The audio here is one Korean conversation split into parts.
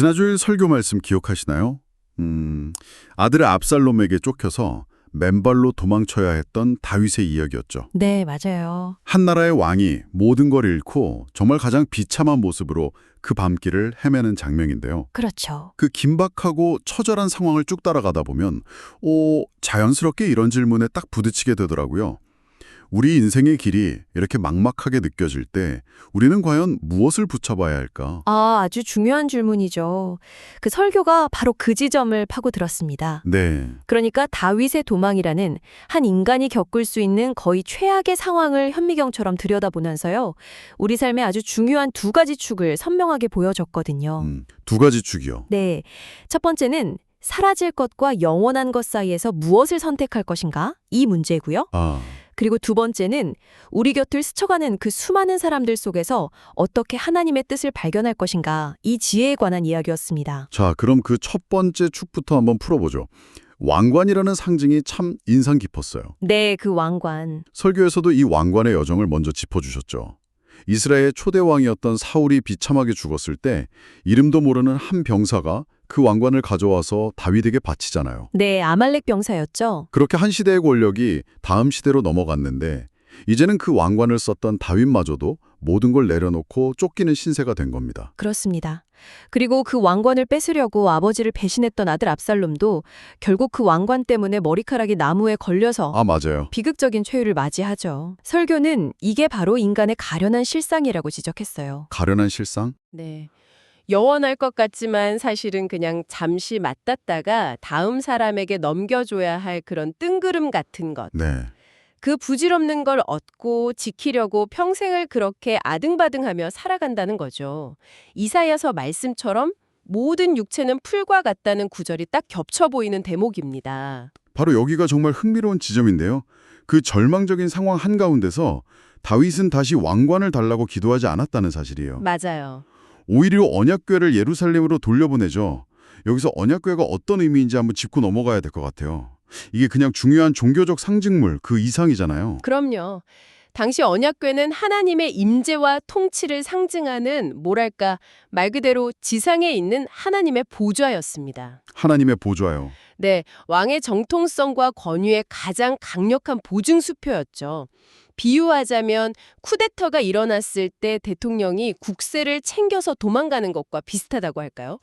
지난주일 설교 말씀 기억하시나요? 아들 압살롬에게 쫓겨서 맨발로 도망쳐야 했던 다윗의 이야기였죠. 네, 맞아요. 한 나라의 왕이 모든 걸 잃고 정말 가장 비참한 모습으로 그 밤길을 헤매는 장면인데요. 그렇죠. 그 긴박하고 처절한 상황을 쭉 따라가다 보면 자연스럽게 이런 질문에 딱 부딪히게 되더라고요. 우리 인생의 길이 이렇게 막막하게 느껴질 때 우리는 과연 무엇을 붙잡아야 할까? 아주 중요한 질문이죠. 그 설교가 바로 그 지점을 파고들었습니다. 네, 그러니까 다윗의 도망이라는 한 인간이 겪을 수 있는 거의 최악의 상황을 현미경처럼 들여다보면서요. 우리 삶에 아주 중요한 두 가지 축을 선명하게 보여줬거든요. 두 가지 축이요. 네. 첫 번째는 사라질 것과 영원한 것 사이에서 무엇을 선택할 것인가? 이 문제고요. 그리고 두 번째는 우리 곁을 스쳐가는 그 수많은 사람들 속에서 어떻게 하나님의 뜻을 발견할 것인가, 이 지혜에 관한 이야기였습니다. 자, 그럼 그 첫 번째 축부터 한번 풀어보죠. 왕관이라는 상징이 참 인상 깊었어요. 네, 그 왕관. 설교에서도 이 왕관의 여정을 먼저 짚어주셨죠. 이스라엘의 초대 왕이었던 사울이 비참하게 죽었을 때 이름도 모르는 한 병사가 그 왕관을 가져와서 다윗에게 바치잖아요. 네, 아말렉 병사였죠. 그렇게 한 시대의 권력이 다음 시대로 넘어갔는데 이제는 그 왕관을 썼던 다윗마저도 모든 걸 내려놓고 쫓기는 신세가 된 겁니다. 그렇습니다. 그리고 그 왕관을 뺏으려고 아버지를 배신했던 아들 압살롬도 결국 그 왕관 때문에 머리카락이 나무에 걸려서 맞아요. 비극적인 최후를 맞이하죠. 설교는 이게 바로 인간의 가련한 실상이라고 지적했어요. 가련한 실상? 네. 영원할 것 같지만 사실은 그냥 잠시 맞닿다가 다음 사람에게 넘겨줘야 할 그런 뜬구름 같은 것. 네. 그 부질없는 걸 얻고 지키려고 평생을 그렇게 아등바등하며 살아간다는 거죠. 이사야서 말씀처럼 모든 육체는 풀과 같다는 구절이 딱 겹쳐 보이는 대목입니다. 바로 여기가 정말 흥미로운 지점인데요. 그 절망적인 상황 한가운데서 다윗은 다시 왕관을 달라고 기도하지 않았다는 사실이에요. 맞아요. 오히려 언약궤를 예루살렘으로 돌려보내죠. 여기서 언약궤가 어떤 의미인지 한번 짚고 넘어가야 될 것 같아요. 이게 그냥 중요한 종교적 상징물 그 이상이잖아요. 그럼요. 당시 언약궤는 하나님의 임재와 통치를 상징하는 뭐랄까 말 그대로 지상에 있는 하나님의 보좌였습니다. 하나님의 보좌요. 네, 왕의 정통성과 권위의 가장 강력한 보증수표였죠. 비유하자면 쿠데타가 일어났을 때 대통령이 국세를 챙겨서 도망가는 것과 비슷하다고 할까요?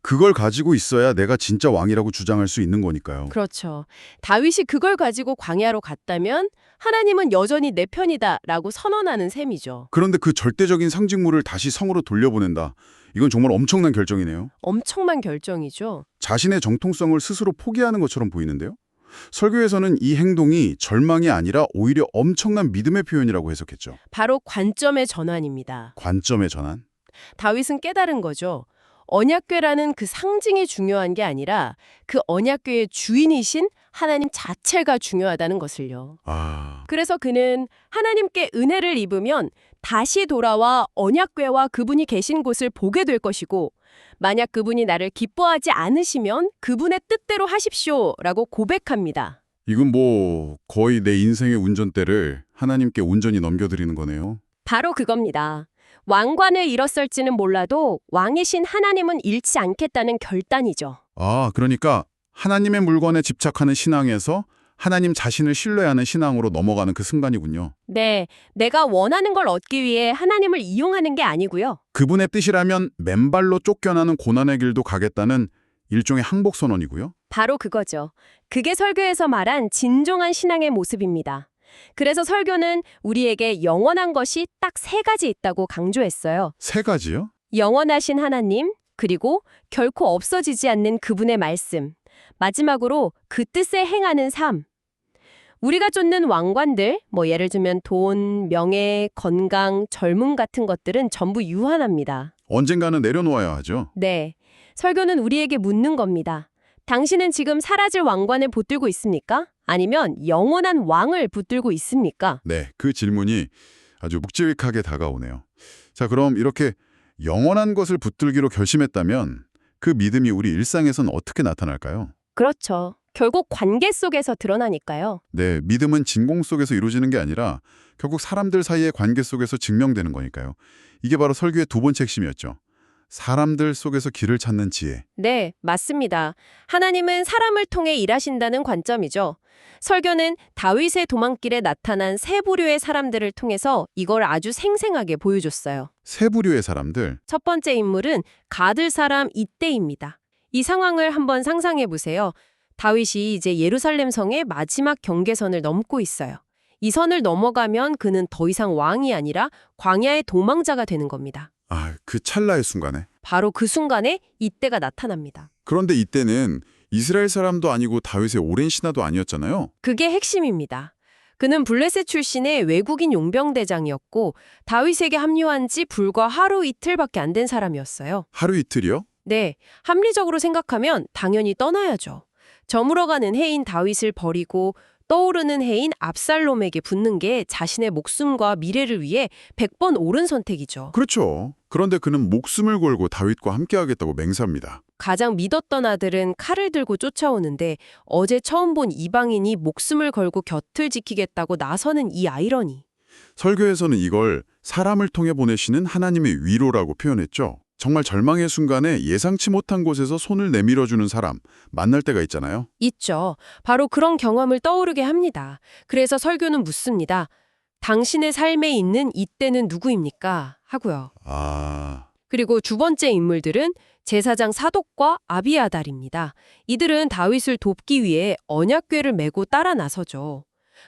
그걸 가지고 있어야 내가 진짜 왕이라고 주장할 수 있는 거니까요. 그렇죠. 다윗이 그걸 가지고 광야로 갔다면 하나님은 여전히 내 편이다라고 선언하는 셈이죠. 그런데 그 절대적인 상징물을 다시 성으로 돌려보낸다. 이건 정말 엄청난 결정이네요. 엄청난 결정이죠. 자신의 정통성을 스스로 포기하는 것처럼 보이는데요. 설교에서는 이 행동이 절망이 아니라 오히려 엄청난 믿음의 표현이라고 해석했죠. 바로 관점의 전환입니다. 관점의 전환? 다윗은 깨달은 거죠. 언약궤라는 그 상징이 중요한 게 아니라 그 언약궤의 주인이신 하나님 자체가 중요하다는 것을요. 그래서 그는 하나님께 은혜를 입으면 다시 돌아와 언약궤와 그분이 계신 곳을 보게 될 것이고 만약 그분이 나를 기뻐하지 않으시면 그분의 뜻대로 하십시오라고 고백합니다. 이건 거의 내 인생의 운전대를 하나님께 온전히 넘겨드리는 거네요. 바로 그겁니다. 왕관을 잃었을지는 몰라도 왕이신 하나님은 잃지 않겠다는 결단이죠. 그러니까 하나님의 물건에 집착하는 신앙에서 하나님 자신을 신뢰하는 신앙으로 넘어가는 그 순간이군요. 네, 내가 원하는 걸 얻기 위해 하나님을 이용하는 게 아니고요. 그분의 뜻이라면 맨발로 쫓겨나는 고난의 길도 가겠다는 일종의 항복 선언이고요. 바로 그거죠. 그게 설교에서 말한 진정한 신앙의 모습입니다. 그래서 설교는 우리에게 영원한 것이 딱 세 가지 있다고 강조했어요. 세 가지요? 영원하신 하나님, 그리고 결코 없어지지 않는 그분의 말씀, 마지막으로 그 뜻에 행하는 삶. 우리가 쫓는 왕관들, 예를 들면 돈, 명예, 건강, 젊음 같은 것들은 전부 유한합니다. 언젠가는 내려놓아야 하죠. 네, 설교는 우리에게 묻는 겁니다. 당신은 지금 사라질 왕관을 붙들고 있습니까? 아니면 영원한 왕을 붙들고 있습니까? 네, 그 질문이 아주 묵직하게 다가오네요. 자, 그럼 이렇게 영원한 것을 붙들기로 결심했다면 그 믿음이 우리 일상에선 어떻게 나타날까요? 그렇죠. 결국 관계 속에서 드러나니까요. 네, 믿음은 진공 속에서 이루어지는 게 아니라 결국 사람들 사이의 관계 속에서 증명되는 거니까요. 이게 바로 설교의 두 번째 핵심이었죠. 사람들 속에서 길을 찾는 지혜. 네, 맞습니다. 하나님은 사람을 통해 일하신다는 관점이죠. 설교는 다윗의 도망길에 나타난 세 부류의 사람들을 통해서 이걸 아주 생생하게 보여줬어요. 세 부류의 사람들. 첫 번째 인물은 가들 사람 이때입니다. 이 상황을 한번 상상해 보세요. 다윗이 이제 예루살렘 성의 마지막 경계선을 넘고 있어요. 이 선을 넘어가면 그는 더 이상 왕이 아니라 광야의 도망자가 되는 겁니다. 그 찰나의 순간에. 바로 그 순간에 이때가 나타납니다. 그런데 이때는 이스라엘 사람도 아니고 다윗의 오랜 신하도 아니었잖아요. 그게 핵심입니다. 그는 블레셋 출신의 외국인 용병대장이었고 다윗에게 합류한 지 불과 하루 이틀밖에 안 된 사람이었어요. 하루 이틀이요? 네, 합리적으로 생각하면 당연히 떠나야죠. 저물어가는 해인 다윗을 버리고 떠오르는 해인 압살롬에게 붙는 게 자신의 목숨과 미래를 위해 100번 옳은 선택이죠. 그렇죠. 그런데 그는 목숨을 걸고 다윗과 함께하겠다고 맹세합니다. 가장 믿었던 아들은 칼을 들고 쫓아오는데 어제 처음 본 이방인이 목숨을 걸고 곁을 지키겠다고 나서는 이 아이러니. 설교에서는 이걸 사람을 통해 보내시는 하나님의 위로라고 표현했죠. 정말 절망의 순간에 예상치 못한 곳에서 손을 내밀어주는 사람, 만날 때가 있잖아요. 있죠. 바로 그런 경험을 떠오르게 합니다. 그래서 설교는 묻습니다. 당신의 삶에 있는 이때는 누구입니까? 하고요. 그리고 두 번째 인물들은 제사장 사독과 아비아달입니다. 이들은 다윗을 돕기 위해 언약궤를 메고 따라 나서죠.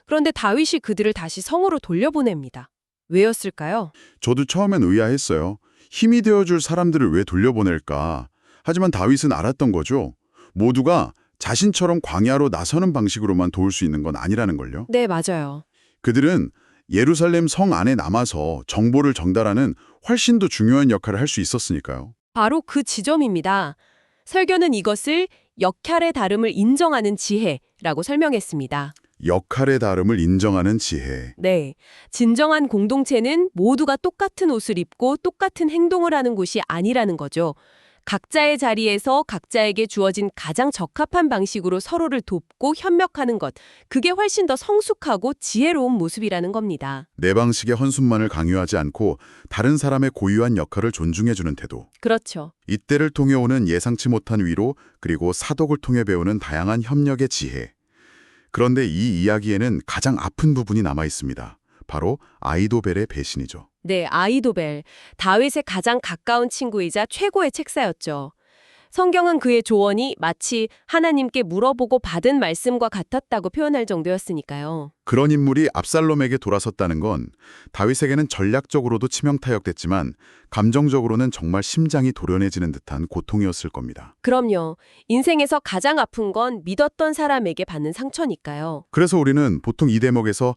그런데 다윗이 그들을 다시 성으로 돌려보냅니다. 왜였을까요? 저도 처음엔 의아했어요. 힘이 되어줄 사람들을 왜 돌려보낼까? 하지만 다윗은 알았던 거죠. 모두가 자신처럼 광야로 나서는 방식으로만 도울 수 있는 건 아니라는 걸요. 네, 맞아요. 그들은 예루살렘 성 안에 남아서 정보를 전달하는 훨씬 더 중요한 역할을 할 수 있었으니까요. 바로 그 지점입니다. 설교는 이것을 역할의 다름을 인정하는 지혜라고 설명했습니다. 역할의 다름을 인정하는 지혜. 네. 진정한 공동체는 모두가 똑같은 옷을 입고 똑같은 행동을 하는 곳이 아니라는 거죠. 각자의 자리에서 각자에게 주어진 가장 적합한 방식으로 서로를 돕고 협력하는 것. 그게 훨씬 더 성숙하고 지혜로운 모습이라는 겁니다. 내 방식의 헌신만을 강요하지 않고 다른 사람의 고유한 역할을 존중해주는 태도. 그렇죠. 이때를 통해 오는 예상치 못한 위로, 그리고 사독을 통해 배우는 다양한 협력의 지혜. 그런데 이 이야기에는 가장 아픈 부분이 남아 있습니다. 바로 아이도벨의 배신이죠. 네, 아이도벨. 다윗의 가장 가까운 친구이자 최고의 책사였죠. 성경은 그의 조언이 마치 하나님께 물어보고 받은 말씀과 같았다고 표현할 정도였으니까요. 그런 인물이 압살롬에게 돌아섰다는 건 다윗에게는 전략적으로도 치명타였겠지만 감정적으로는 정말 심장이 도련해지는 듯한 고통이었을 겁니다. 그럼요. 인생에서 가장 아픈 건 믿었던 사람에게 받는 상처니까요. 그래서 우리는 보통 이 대목에서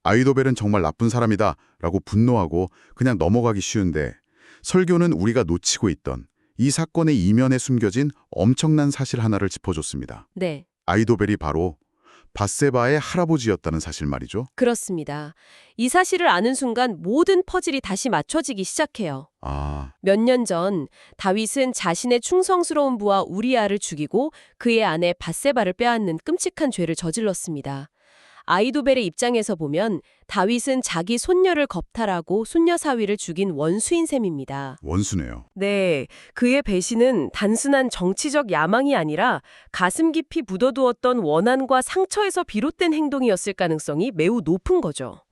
아이도벨은 정말 나쁜 사람이다 라고 분노하고 그냥 넘어가기 쉬운데, 설교는 우리가 놓치고 있던 이 사건의 이면에 숨겨진 엄청난 사실 하나를 짚어줬습니다. 네, 아이도벨이 바로 밧세바의 할아버지였다는 사실 말이죠. 그렇습니다. 이 사실을 아는 순간 모든 퍼즐이 다시 맞춰지기 시작해요. 몇 년 전 다윗은 자신의 충성스러운 부하 우리아를 죽이고 그의 아내 밧세바를 빼앗는 끔찍한 죄를 저질렀습니다. 아이도벨의 입장에서 보면 다윗은 자기 손녀를 겁탈하고 손녀 사위를 죽인 원수인 셈입니다. 원수네요. 네, 그의 배신은 단순한 정치적 야망이 아니라 가슴 깊이 묻어두었던 원한과 상처에서 비롯된 행동이었을 가능성이 매우 높은 거죠.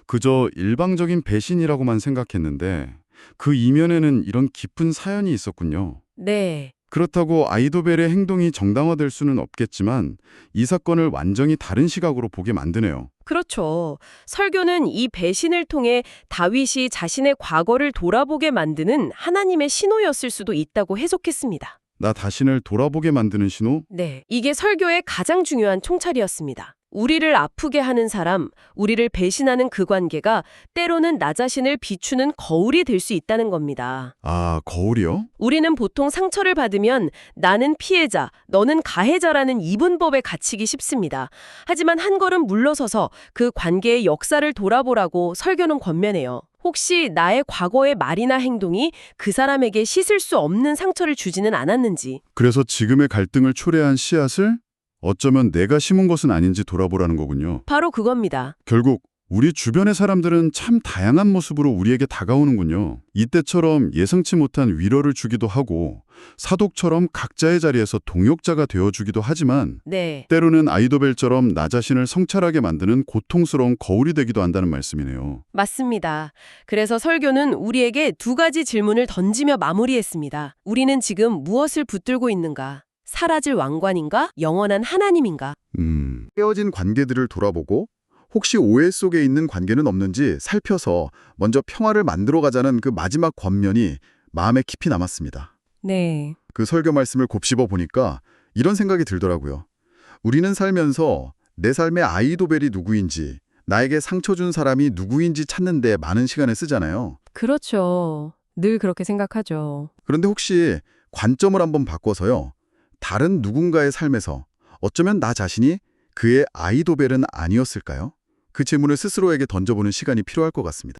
그저 일방적인 배신이라고만 생각했는데 그 이면에는 이런 깊은 사연이 있었군요. 네. 그렇다고 아이도벨의 행동이 정당화될 수는 없겠지만 이 사건을 완전히 다른 시각으로 보게 만드네요. 그렇죠. 설교는 이 배신을 통해 다윗이 자신의 과거를 돌아보게 만드는 하나님의 신호였을 수도 있다고 해석했습니다. 나 자신을 돌아보게 만드는 신호? 네, 이게 설교의 가장 중요한 총찰이었습니다. 우리를 아프게 하는 사람, 우리를 배신하는 그 관계가 때로는 나 자신을 비추는 거울이 될 수 있다는 겁니다. 거울이요? 우리는 보통 상처를 받으면 나는 피해자, 너는 가해자라는 이분법에 갇히기 쉽습니다. 하지만 한 걸음 물러서서 그 관계의 역사를 돌아보라고 설교는 권면해요. 혹시 나의 과거의 말이나 행동이 그 사람에게 씻을 수 없는 상처를 주지는 않았는지. 그래서 지금의 갈등을 초래한 씨앗을 어쩌면 내가 심은 것은 아닌지 돌아보라는 거군요. 바로 그겁니다. 결국 우리 주변의 사람들은 참 다양한 모습으로 우리에게 다가오는군요. 이때처럼 예상치 못한 위로를 주기도 하고 사독처럼 각자의 자리에서 동역자가 되어주기도 하지만 네. 때로는 아이도벨처럼 나 자신을 성찰하게 만드는 고통스러운 거울이 되기도 한다는 말씀이네요. 맞습니다. 그래서 설교는 우리에게 두 가지 질문을 던지며 마무리했습니다. 우리는 지금 무엇을 붙들고 있는가? 사라질 왕관인가? 영원한 하나님인가? 깨어진 관계들을 돌아보고 혹시 오해 속에 있는 관계는 없는지 살펴서 먼저 평화를 만들어가자는 그 마지막 권면이 마음에 깊이 남았습니다. 네. 그 설교 말씀을 곱씹어 보니까 이런 생각이 들더라고요. 우리는 살면서 내 삶의 아이도벨이 누구인지, 나에게 상처 준 사람이 누구인지 찾는 데 많은 시간을 쓰잖아요. 그렇죠. 늘 그렇게 생각하죠. 그런데 혹시 관점을 한번 바꿔서요. 다른 누군가의 삶에서 어쩌면 나 자신이 그의 아이도벨은 아니었을까요? 그 질문을 스스로에게 던져보는 시간이 필요할 것 같습니다.